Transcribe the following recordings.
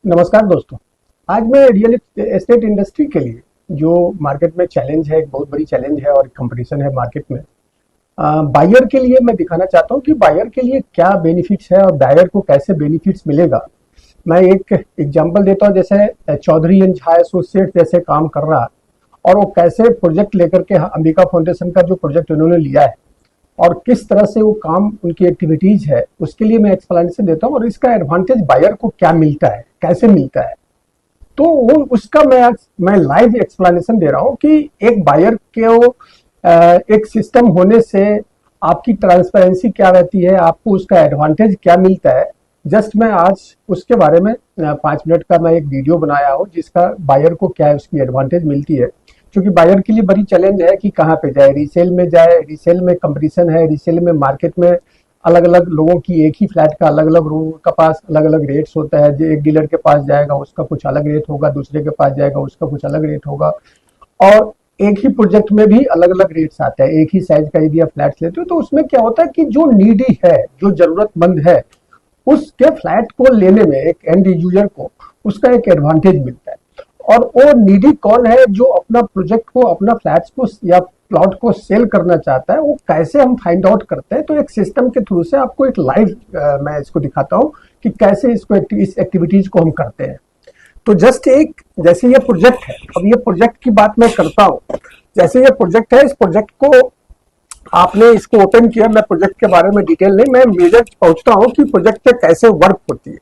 नमस्कार दोस्तों। आज मैं रियल एस्टेट इंडस्ट्री के लिए जो मार्केट में चैलेंज है, एक बहुत बड़ी चैलेंज है और कंपटीशन है मार्केट में, बायर के लिए मैं दिखाना चाहता हूँ कि बायर के लिए क्या बेनिफिट्स है और बायर को कैसे बेनिफिट्स मिलेगा। मैं एक एग्जांपल देता हूँ, जैसे चौधरी एंड झा एसोसिएट जैसे काम कर रहा है और वो कैसे प्रोजेक्ट लेकर के अंबिका फाउंडेशन का जो प्रोजेक्ट उन्होंने लिया है और किस तरह से वो काम, उनकी एक्टिविटीज है, उसके लिए मैं एक्सप्लेनेशन देता हूँ और इसका एडवांटेज बायर को क्या मिलता है, कैसे मिलता है। तो वो उसका मैं लाइव एक्सप्लेनेशन दे रहा हूँ कि एक बायर के वो एक सिस्टम होने से आपकी ट्रांसपेरेंसी क्या रहती है, आपको उसका एडवांटेज क्या मिलता है। जस्ट मैं आज उसके बारे में 5 मिनट का मैं एक वीडियो बनाया हूँ जिसका बायर को क्या है, उसकी एडवांटेज मिलती है। क्योंकि बायर के लिए बड़ी चैलेंज है कि कहाँ पे जाए, रीसेल में जाए, रीसेल में कंपटीशन है, रीसेल में मार्केट में अलग अलग लोगों की एक ही फ्लैट का अलग अलग लोगों का पास अलग अलग रेट्स होता है। जो एक डीलर के पास जाएगा उसका कुछ अलग रेट होगा, दूसरे के पास जाएगा उसका कुछ अलग रेट होगा। और एक ही प्रोजेक्ट में भी अलग अलग रेट्स आते हैं। एक ही साइज का यदि आप फ्लैट लेते हो तो उसमें क्या होता है कि जो नीडी है, जो जरूरतमंद है, उसके फ्लैट को लेने में एक एंड यूजर को उसका एक एडवांटेज मिलता है। और वो नीडी कौन है जो अपना प्रोजेक्ट को, अपना फ्लैट्स को या प्लॉट को सेल करना चाहता है, वो कैसे हम फाइंड आउट करते हैं। तो एक सिस्टम के थ्रू से आपको एक लाइव मैं इसको दिखाता हूँ कि कैसे इसको इस एक्टिविटीज को हम करते हैं। तो जस्ट एक, जैसे ये प्रोजेक्ट है, अब ये प्रोजेक्ट की बात मैं करता हूँ। जैसे ये प्रोजेक्ट है, इस प्रोजेक्ट को आपने इसको ओपन किया, मैं प्रोजेक्ट के बारे में डिटेल नहीं, मैं मेजर पहुंचता हूँ कि प्रोजेक्ट पे कैसे वर्क होती है।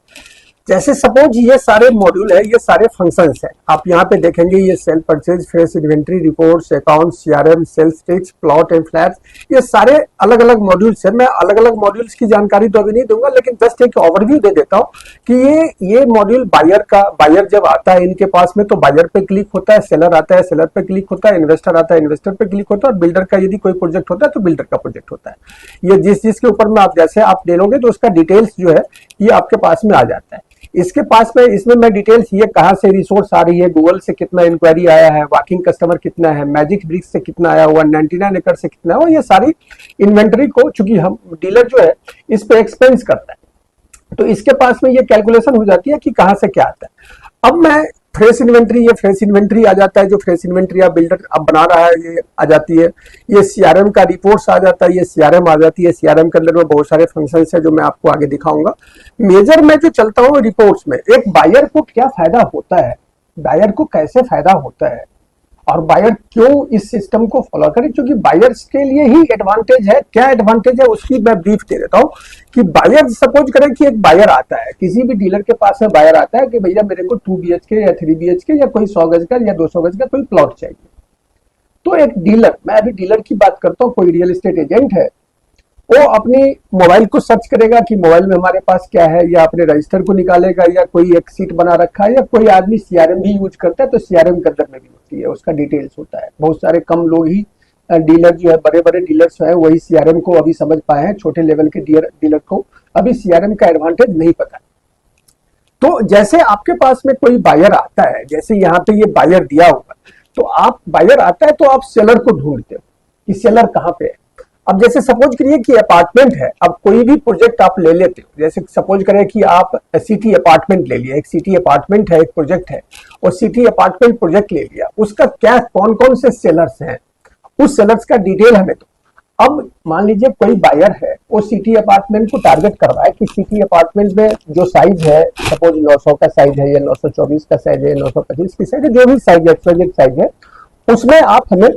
जैसे सपोज ये सारे मॉड्यूल है, ये सारे फंक्शंस है। आप यहाँ पे देखेंगे ये sale purchase, fresh inventory, reports, account, CRM, sales ticks, plot and flats, ये सारे अलग अलग मॉड्यूल्स है। मैं अलग अलग मॉड्यूल्स की जानकारी तो अभी नहीं दूंगा, लेकिन जस्ट एक ओवरव्यू दे देता हूँ कि ये मॉड्यूल बायर का, बायर जब आता है इनके पास में तो बायर पे क्लिक होता है, सेलर आता है, सेलर पे क्लिक होता है, इन्वेस्टर आता है, इन्वेस्टर पे क्लिक होता है, और बिल्डर का यदि कोई प्रोजेक्ट होता है तो बिल्डर का प्रोजेक्ट होता है। ये जिसके ऊपर में आप जैसे आप ले लोगे तो उसका डिटेल्स जो है ये आपके पास में आ जाता है। इसके पास में, इसमें मैं डिटेल्स, ये कहां से रिसोर्स आ रही है, गूगल से कितना इंक्वायरी आया है, वॉकिंग कस्टमर कितना है, मैजिक ब्रिक्स से कितना आया हुआ, 99 एकड़ से कितना है, और ये सारी इन्वेंटरी को, चूंकि हम डीलर जो है इस पे एक्सपेंस करता है तो इसके पास में ये कैलकुलेशन हो जाती है कि कहां से क्या आता है। अब मैं फ्रेश इन्वेंट्री, ये फ्रेश इन्वेंट्री आ जाता है, जो फ्रेश इन्वेंट्री आप बिल्डर अब बना रहा है ये आ जाती है। ये सीआरएम का रिपोर्ट्स आ जाता है, ये सीआरएम आ जाती है। सीआरएम के अंदर में बहुत सारे फंक्शंस है जो मैं आपको आगे दिखाऊंगा। मेजर में जो चलता हूँ रिपोर्ट्स में, एक बायर को क्या फायदा होता है, बायर को कैसे फायदा होता है और बायर क्यों इस सिस्टम को फॉलो करें। क्योंकि बायर्स के लिए ही एडवांटेज है। क्या एडवांटेज है उसकी मैं ब्रीफ दे देता हूँ कि बायर, सपोज करें कि एक बायर आता है, किसी भी डीलर के पास में बायर आता है कि भैया मेरे को 2 BHK या 3 BHK या कोई 100 गज का या 200 गज का कोई प्लॉट चाहिए। तो एक डीलर, मैं अभी डीलर की बात करता हूँ, कोई रियल एस्टेट एजेंट है, वो अपनी मोबाइल को सर्च करेगा कि मोबाइल में हमारे पास क्या है, या अपने रजिस्टर को निकालेगा, या कोई एक सीट बना रखा है, या कोई आदमी सीआरएम भी यूज करता है तो सीआरएम के अंदर में भी होती है, उसका डिटेल्स होता है। बहुत सारे कम लोग ही डीलर जो है, बड़े बड़े डीलर्स है, वही सीआरएम को अभी समझ पाए हैं। छोटे लेवल के डीलर को अभी सीआरएम का एडवांटेज नहीं पता। तो जैसे आपके पास में कोई बायर आता है, जैसे यहाँ पे ये बायर दिया हुआ, तो आप, बायर आता है तो आप सेलर को ढूंढते हो कि सेलर कहाँ पे है। अब जैसे सपोज करिए कि अपार्टमेंट है, अब कोई भी प्रोजेक्ट आप ले लेते हो, जैसे सपोज करें कि आप सिटी अपार्टमेंट ले लिया, एक सिटी अपार्टमेंट है, एक प्रोजेक्ट है, और सिटी अपार्टमेंट प्रोजेक्ट ले लिया, उसका क्या, कौन कौन से सेलर्स हैं, उस सेलर्स का डिटेल हमें दो। अब मान लीजिए कोई बायर है, वो सिटी अपार्टमेंट को टारगेट कर रहा है कि सिटी अपार्टमेंट में जो साइज है, सपोज 900 का साइज है, या 924 का साइज है, 925 की साइज है, जो भी साइज है, साइज है, उसमें आप हमें